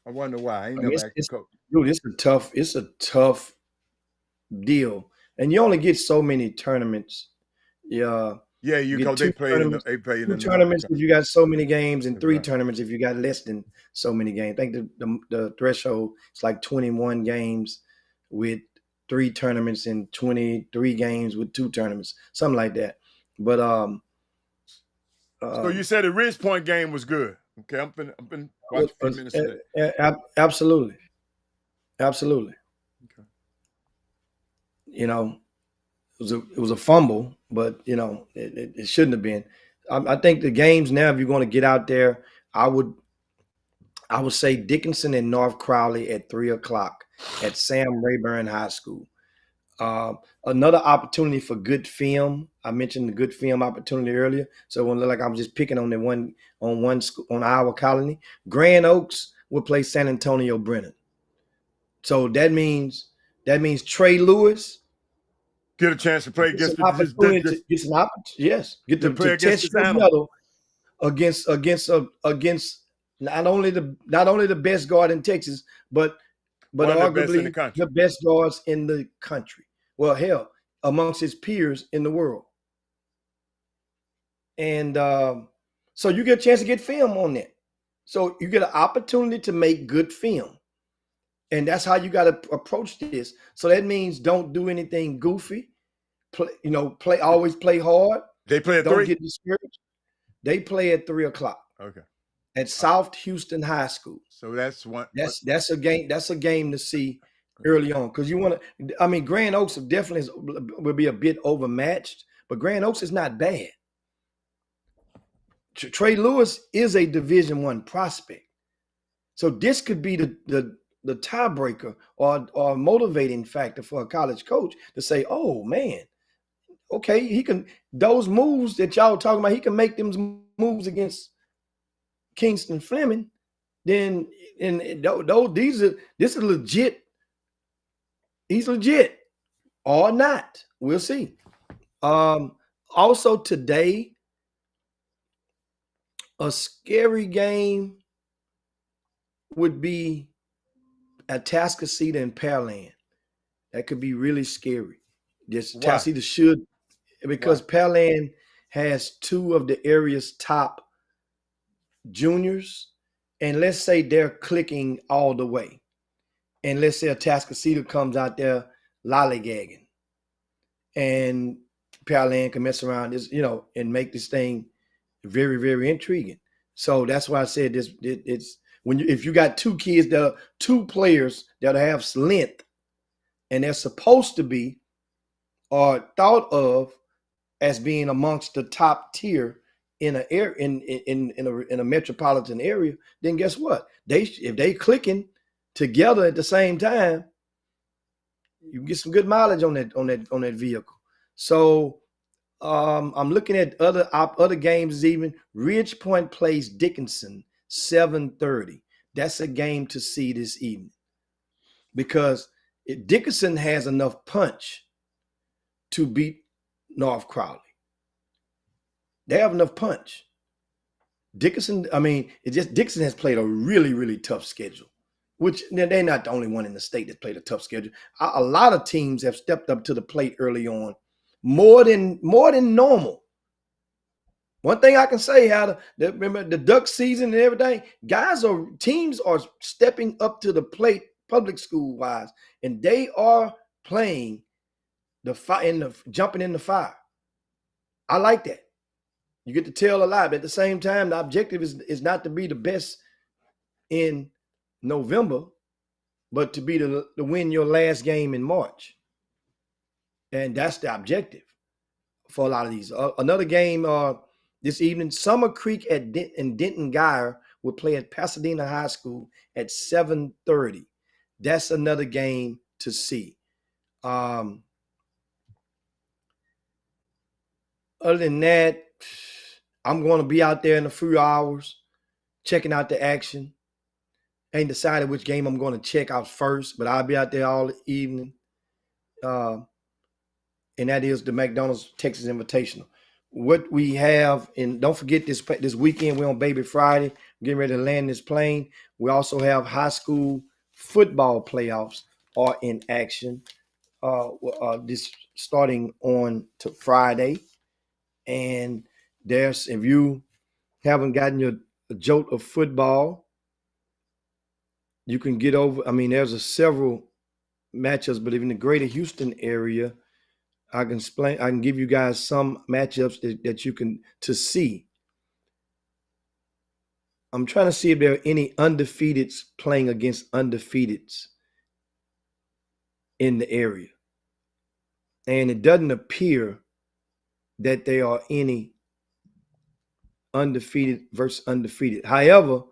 I wonder why. I ain't I mean, never asked the coach. dude, it's a tough deal, and you only get so many tournaments. Yeah, Yeah, you you get go. They two play in. tournaments, They play in two another. tournaments if you got so many games, and three Right. tournaments if you got less than so many games. I think the threshold is like 21 games with three tournaments and 23 games with two tournaments, something like that. But So you said the Ridge Point game was good. Okay, I'm been watching a few minutes of that. Absolutely. Okay. It was a fumble, but it shouldn't have been. I think the games now, if you're going to get out there, I would say Dickinson and North Crowley at 3:00 at Sam Rayburn High School. Another opportunity for good film. I mentioned the good film opportunity earlier, so it won't look like I'm just picking on on Iowa Colony. Grand Oaks will play San Antonio Brennan. So that means Trey Lewis Get a chance to play gets against an opportunity this get to play to against test this your animal. mettle against not only the best guard in Texas, but One of the best in the arguably country. the best guards in the country. Well, hell, amongst his peers in the world. And so you get a chance to get film on that. So you get an opportunity to make good film. And that's how you got to approach this. So that means don't do anything goofy. Always play hard. They play at Don't 3. get discouraged. They play at 3:00 Okay. at South Houston High School. So that's one. That's a game. That's a game to see early on because you want to. I mean, Grand Oaks definitely will be a bit overmatched, but Grand Oaks is not bad. Trey Lewis is a Division I prospect, so this could be the tiebreaker or motivating factor for a college coach to say, "Oh man, okay, he can those moves that y'all talking about. He can make them moves against Kingston Fleming. Then this is legit. He's legit or not. We'll see. Also today, a scary game would be Atascocita and Pearland. That could be really scary. Atascocita should, because Pearland has two of the area's top juniors, and let's say they're clicking all the way. And let's say Atascocita comes out there lollygagging, and Pearland can mess around this, and make this thing very, very intriguing. So that's why I said this. It's if you got two kids that are two players that have length, and they're supposed to be or thought of as being amongst the top tier in a metropolitan area, then guess what? If they clicking together at the same time, you can get some good mileage on that vehicle. So I'm looking at other games. Even Ridge Point plays Dickinson 7:30. That's a game to see this evening because Dickinson has enough punch to beat North Crowley. They have enough punch. Dickinson has played a really, really tough schedule, which they're not the only one in the state that played a tough schedule. A lot of teams have stepped up to the plate early on, more than normal. One thing I can say, remember the duck season and everything, teams are stepping up to the plate public school wise, and they are playing jumping in the fire. I like that. You get to tell a lie, but at the same time, the objective is not to be the best in November, but to be to win your last game in March. And that's the objective for a lot of these. Another game this evening, Summer Creek and Denton Guyer will play at Pasadena High School at 7:30. That's another game to see. Other than that, I'm going to be out there in a few hours checking out the action. Ain't decided which game I'm going to check out first, but I'll be out there all evening. And that is the McDonald's Texas Invitational. What we have, and don't forget this weekend, we're on Baby Friday. We're getting ready to land this plane. We also have high school football playoffs are in action. This starting on to Friday. And if you haven't gotten your jolt of football, you can get over. I mean, there's several matchups, but even the greater Houston area, I can give you guys some matchups that you can to see. I'm trying to see if there are any undefeateds playing against undefeateds in the area. And it doesn't appear that there are any undefeated versus undefeated. However,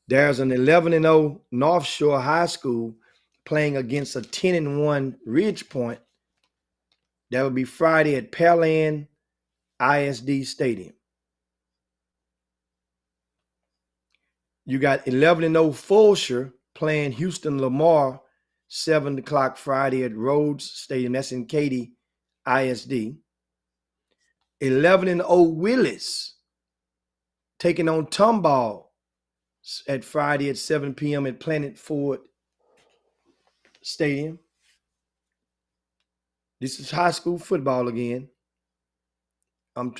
there's an 11-0 North Shore High School playing against a 10-1 Ridge Point. That would be Friday at Pearland ISD Stadium. You got 11-0 Fulshire playing Houston Lamar 7 o'clock Friday at Rhodes Stadium. That's in Katy ISD. 11-0 Willis taking on Tomball at Friday at 7 p.m. at Planet Ford Stadium. This is high school football again. I'm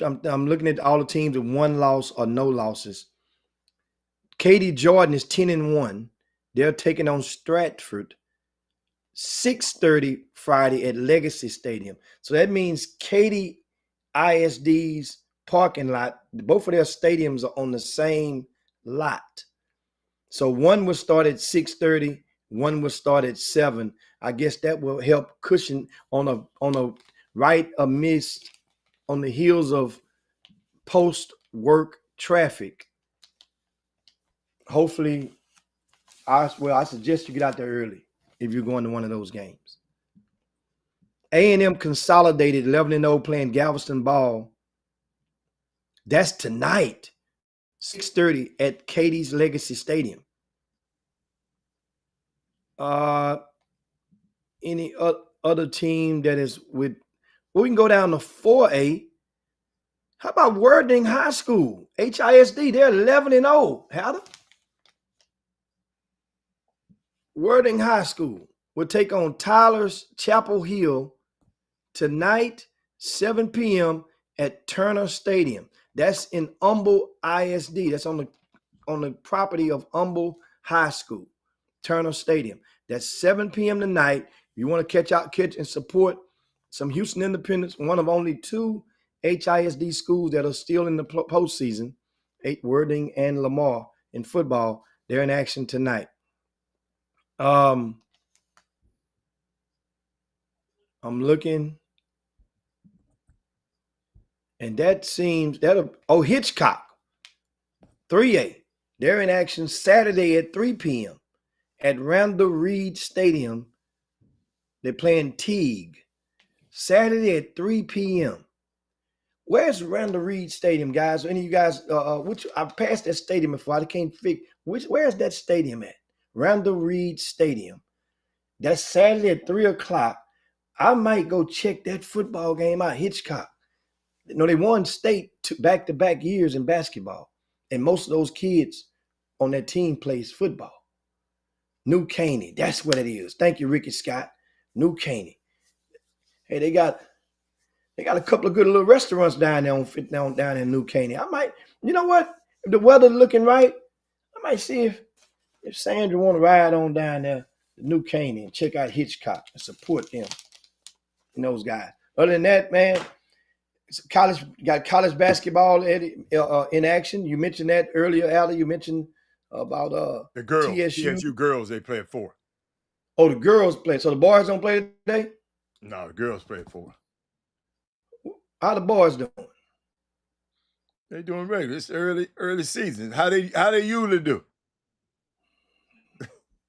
looking at all the teams with one loss or no losses. Katy Jordan is 10-1. They're taking on Stratford 6:30 Friday at Legacy Stadium. So that means Katy ISD's parking lot, both of their stadiums are on the same lot. So one will start at 6:30, one will start at 7. I guess that will help cushion on a right amidst on the heels of post-work traffic. Hopefully, I suggest you get out there early if you're going to one of those games. A&M Consolidated 11-0 playing Galveston Ball. That's tonight, 6:30 at Katy's Legacy Stadium. Any other team that is with, well, we can go down to 4A. How about Worthing High School? HISD, they're 11-0. How Worthing High School will take on Tyler's Chapel Hill tonight, 7 p.m. at Turner Stadium. That's in Humble ISD. That's on the property of Humble High School, Turner Stadium. That's 7 p.m. tonight. You want to catch and support some Houston Independents, one of only 2 HISD schools that are still in the postseason, Worthing and Lamar in football. They're in action tonight. I'm looking, and that seems Hitchcock 3A. They're in action Saturday at 3 p.m. at Randall Reed Stadium. They're playing Teague Saturday at 3 p.m. Where's Randall Reed Stadium, guys? Any of you guys? I've passed that stadium before. I can't figure where's that stadium at? Randall Reed Stadium. That's Saturday at 3 o'clock. I might go check that football game out. Hitchcock. They won state back-to-back years in basketball, and most of those kids on that team plays football. New Caney, that's what it is. Thank you, Ricky Scott. New Caney. Hey, they got a couple of good little restaurants down there down in New Caney. I might, you know what? If the weather's looking right, I might see if Sandra want to ride on down there to New Caney and check out Hitchcock and support them. and those guys. Other than that, man, college got college basketball in action. You mentioned that earlier, Allie. You mentioned about the girls, TSU. TSU girls, they play at 4. Oh, the girls play. So the boys don't play today? No, the girls play at 4. How the boys doing? They doing regular. It's early season. How they usually do?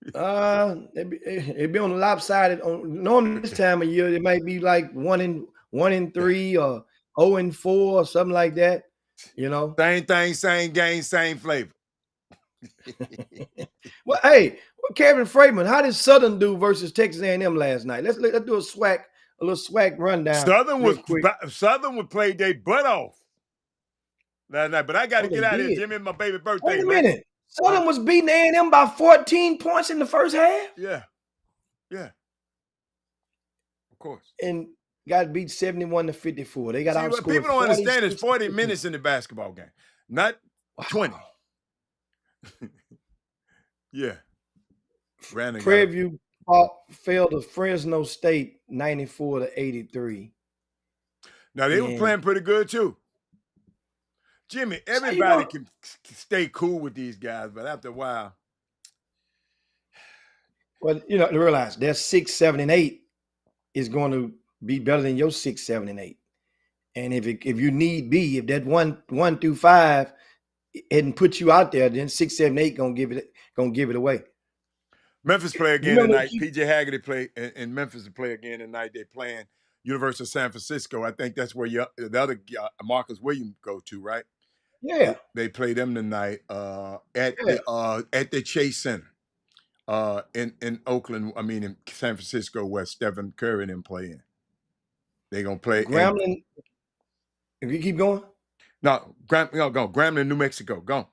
It be on the lopsided. Normally this time of year, it might be like 1-3 or 0-4 or something like that. You know. Same thing, same game, same flavor. Well, hey, Kevin Freeman, how did Southern do versus Texas A&M last night? Let's do a little SWAC rundown. Southern would play their butt off last night, but I got to get out of here, Jimmy. It's my baby birthday. Wait a minute. Southern was beating A&M by 14 points in the first half? Yeah. Of course. And got beat 71-54. They got outscored. What people don't understand is 40 minutes in the basketball game, not 20. Yeah. Prairie View fell to Fresno State 94-83. Now they were playing pretty good too. Jimmy, everybody can stay cool with these guys, but after a while. Well, you know, to realize their 6, 7, and 8 is going to be better than your 6, 7, and 8. And if you need be, if that 1 through 5 hadn't put you out there, then 6, 7, 8 gonna give it away. Memphis play again tonight. PJ Haggerty play and Memphis will play again tonight. They're playing University of San Francisco. I think that's where the other Marcus Williams go to, right? Yeah. They play them tonight at the Chase Center in Oakland. I mean in San Francisco, where Stephen Curry and them play in. They're gonna play Grambling. If you keep going. No, go. Grambling, New Mexico. Go.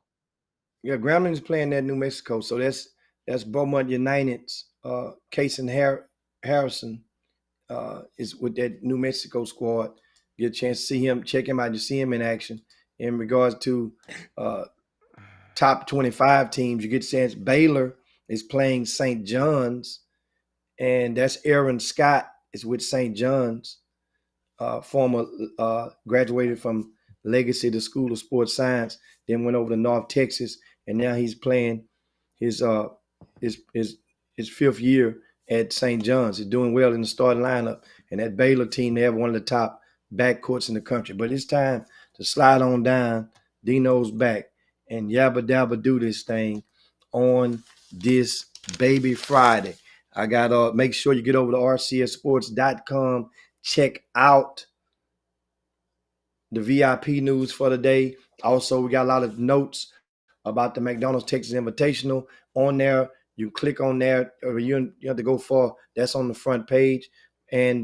Yeah, Grambling is playing at New Mexico. So that's Beaumont United's Kason Harrison is with that New Mexico squad. Get a chance to see him, check him out, to see him in action. In regards to top 25 teams, you get a chance. Baylor is playing St. John's, and that's Aaron Scott is with St. John's, former graduated from Legacy, the School of Sports Science, then went over to North Texas, and now he's playing his 5th year at St. John's. He's doing well in the starting lineup, and that Baylor team, they have one of the top backcourts in the country. But it's time to slide on down Dino's back and yabba dabba do this thing on this baby Friday. I got make sure you get over to rcsports.com. Check out the VIP news for the day. Also, we got a lot of notes about the McDonald's Texas Invitational on there. You click on there, or you have to go for that's on the front page, and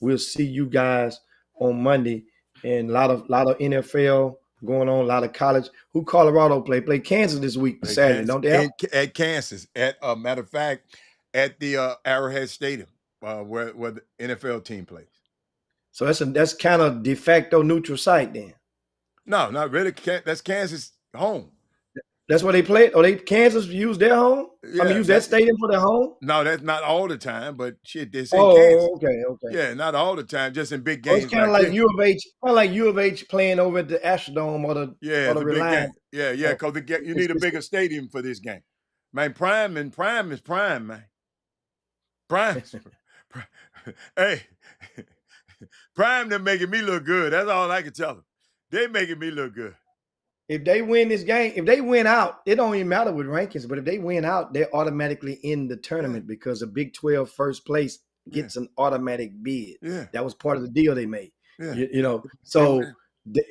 we'll see you guys on Monday. And a lot of NFL going on, a lot of college. Who Colorado play Kansas this week Saturday, don't they? At Kansas, at matter of fact, at the Arrowhead Stadium, where the NFL team plays. So that's kind of de facto neutral site then. No, not really. That's Kansas home. That's where they play. Kansas use their home? Yeah, use that stadium for their home? No, that's not all the time, but shit, they say Kansas. Okay. Yeah, not all the time, just in big games. It's kind of like U of H, U of H playing over at the Astrodome or the Reliance. Yeah, because you need a bigger stadium for this game. Man, prime is prime, man. Prime. Hey, prime, they're making me look good. That's all I can tell them. They're making me look good. If they win this game, if they win out, it don't even matter with rankings. But if they win out, they're automatically in the tournament because the Big 12 first place gets an automatic bid. Yeah. That was part of the deal they made. Yeah. You know, so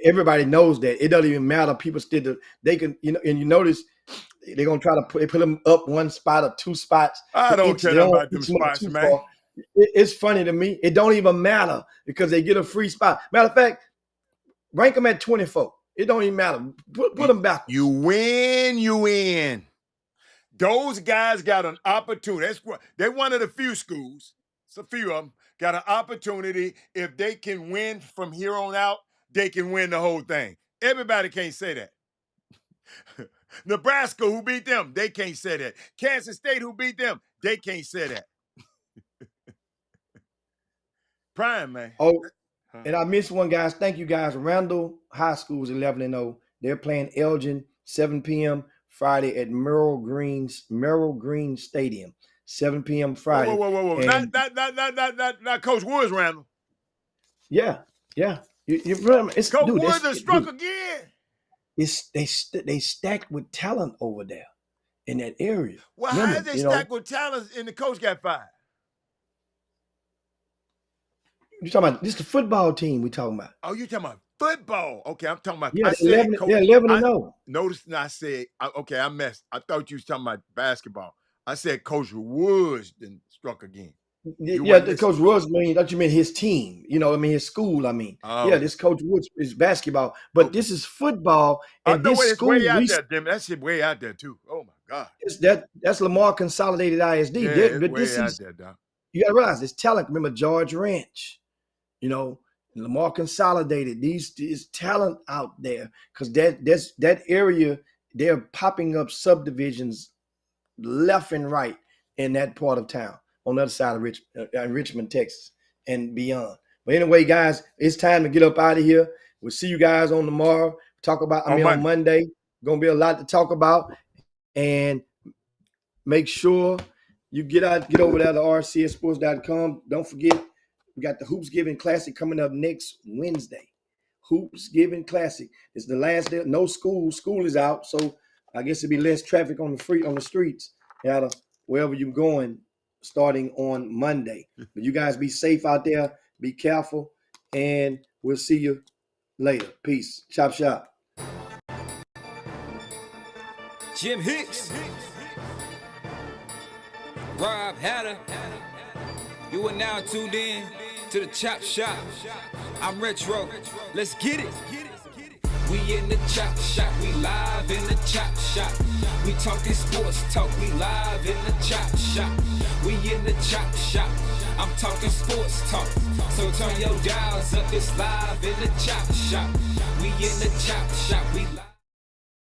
everybody knows that. It doesn't even matter. People still, they can, you know, and you notice they're going to try to put them up one spot or 2 spots. I don't care about them spots, man. It's funny to me. It don't even matter because they get a free spot. Matter of fact, rank them at 24. It don't even matter. Put them back. You win. Those guys got an opportunity. They're one of the few schools. It's a few of them got an opportunity. If they can win from here on out, they can win the whole thing. Everybody can't say that. Nebraska, who beat them, they can't say that. Kansas State, who beat them, they can't say that. prime, man. Oh, and I missed one, guys. Thank you, guys. Randall High School is 11-0. They're playing Elgin 7 p.m. Friday at Merrill Green Stadium. 7 p.m. Friday. Whoa. And Not Coach Woods, Randall. yeah. You remember, it's Coach dude, Woods has struck again. They stacked with talent over there in that area. Well, Remember, how is they stacked with talent and the coach got fired? You talking about this? The football team we talking about? Oh, you talking about football? Okay, I'm talking about. Yeah, I said, they're 11-0. Notice, I said, okay, I messed. I thought you was talking about basketball. I said Coach Woods then struck again. The Coach Woods, don't you mean his team? His school. Oh. This Coach Woods is basketball, but this is football. And this it's school, way out there, Jimmy. That shit way out there too. Oh my God. That's Lamar Consolidated ISD. Yeah, but way out there, Doc. You gotta realize this talent. Remember George Ranch, Lamar Consolidated. There's talent out there because that area. They're popping up subdivisions left and right in that part of town. On the other side of Richmond, Texas, and beyond. But anyway, guys, it's time to get up out of here. We'll see you guys on tomorrow. On Monday. Gonna be a lot to talk about. And make sure you get over there to rcsports.com. Don't forget, we got the Hoops Giving Classic coming up next Wednesday. Hoops Giving Classic. It's the last day. No school. School is out, so I guess it'll be less traffic on the streets. Wherever you're going. Starting on Monday. But you guys be safe out there. Be careful. And we'll see you later. Peace. Chop shop. Jim Hicks. Rob Hatter. You are now tuned in to the Chop Shop. I'm Retro. Let's get it. We in the Chop Shop, we live in the Chop Shop. We talking sports talk, we live in the Chop Shop. We in the Chop Shop, I'm talking sports talk. So turn your dials up, it's live in the Chop Shop. We in the Chop Shop, we live.